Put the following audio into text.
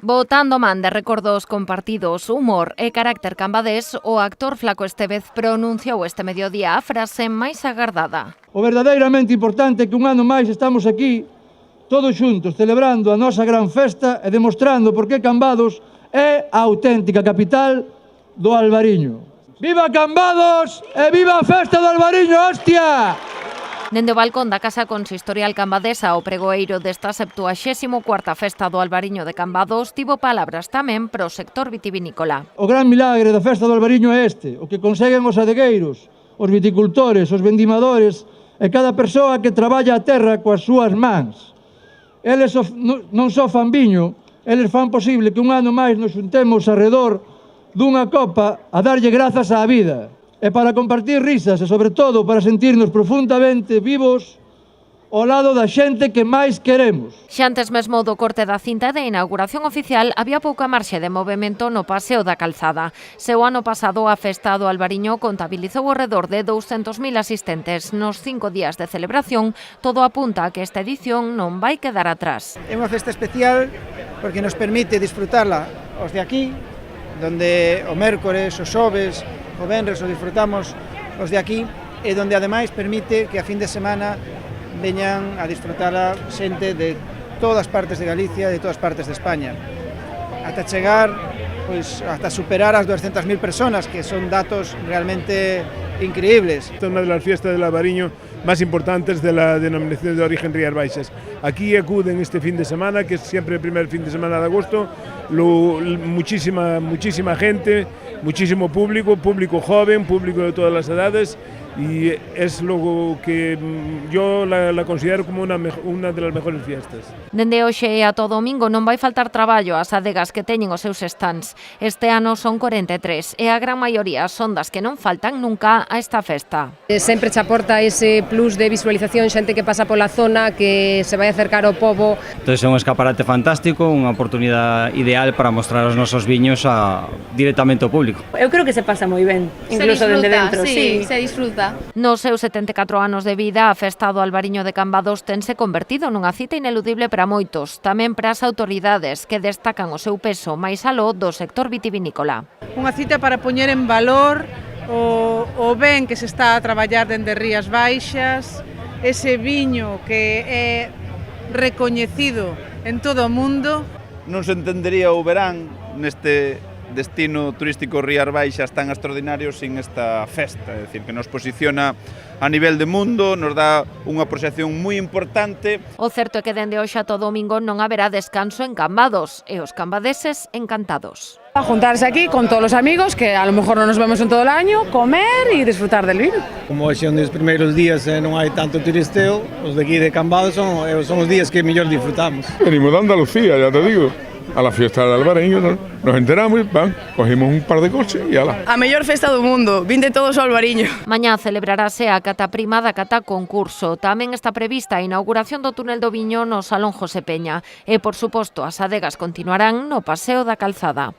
Botando man de recordos compartidos, humor e carácter cambadés, o actor Flaco Estévez pronunciou este mediodía a frase máis agardada. O verdadeiramente importante é que un ano máis estamos aquí, todos xuntos, celebrando a nosa gran festa e demostrando por que Cambados é a auténtica capital do Albariño. Viva Cambados e viva a festa do Albariño, hostia! Dende o balcón da Casa Consistorial Cambadesa, o pregoeiro desta 74ª Festa do Albariño de Cambados tivo palabras tamén pro sector vitivinícola. O gran milagre da Festa do Albariño é este, o que conseguen os adegueiros, os viticultores, os vendimadores e cada persoa que traballa a terra coas súas mans. Eles non só fan viño, eles fan posible que un ano máis nos xuntemos arredor dunha copa a darlle grazas á vida. E para compartir risas e, sobre todo, para sentirnos profundamente vivos ao lado da xente que máis queremos. Xa antes mesmo do corte da cinta de inauguración oficial, había pouca marxe de movimento no Paseo da Calzada. Se o ano pasado a Festa do Albariño contabilizou ao redor de 200.000 asistentes nos 5 días de celebración, todo apunta a que esta edición non vai quedar atrás. É unha festa especial porque nos permite disfrutarla os de aquí, donde o mércores, os xoves, o venres o disfrutamos os de aquí e donde ademais permite que a fin de semana veñan a disfrutala xente de todas partes de Galicia e de todas partes de España. Ata chegar, pois, hasta superar as 200.000 personas, que son datos realmente increíbles. Esta é unha das fiestas del Albariño más importantes de la denominación de origen Rías Baixas. Aquí acuden este fin de semana, que es siempre el primer fin de semana de agosto, muchísima gente, muchísimo público joven, público de todas las edades, y es lo que yo la considero como una de las mejores fiestas. Dende hoxe e a todo domingo non vai faltar traballo ás adegas que teñen os seus stands. Este ano son 43 e a gran maioría son das que non faltan nunca a esta festa. Sempre che aporta ese plus de visualización, xente que pasa pola zona, que se vai acercar ao pobo. Entón é un escaparate fantástico, unha oportunidade ideal para mostrar os nosos viños directamente ao público. Eu creo que se pasa moi ben, incluso dende dentro. Sí, se disfruta. Nos seus 74 anos de vida, a Festa do Albariño de Cambados tense convertido nunha cita ineludible para moitos, tamén para as autoridades que destacan o seu peso máis aló do sector vitivinícola. Unha cita para poñer en valor o ben que se está a traballar dende Rías Baixas, ese viño que é recoñecido en todo o mundo. Non se entendería o verán neste destino turístico Rías Baixas tan extraordinario sin esta festa, é dicir, que nos posiciona a nivel de mundo, nos dá unha proxección moi importante. O certo é que dende hoxe a todo domingo non haberá descanso en Cambados e os cambadeses encantados. A juntarse aquí con todos os amigos, que a lo mejor non nos vemos en todo o año, comer e disfrutar del vino. Como hoxe son os primeiros días e non hai tanto turisteo, os de aquí de Cambados son os días que mellor disfrutamos. Venimos de Andalucía, ya te digo. A la fiesta del Albariño, nos enteramos, cogimos un par de coches e ala. A mellor festa do mundo, vinde todos ao Albariño. Mañá celebrarase a cata prima da cata concurso. Tamén está prevista a inauguración do túnel do Viño no Salón José Peña. E, por suposto, as adegas continuarán no Paseo da Calzada.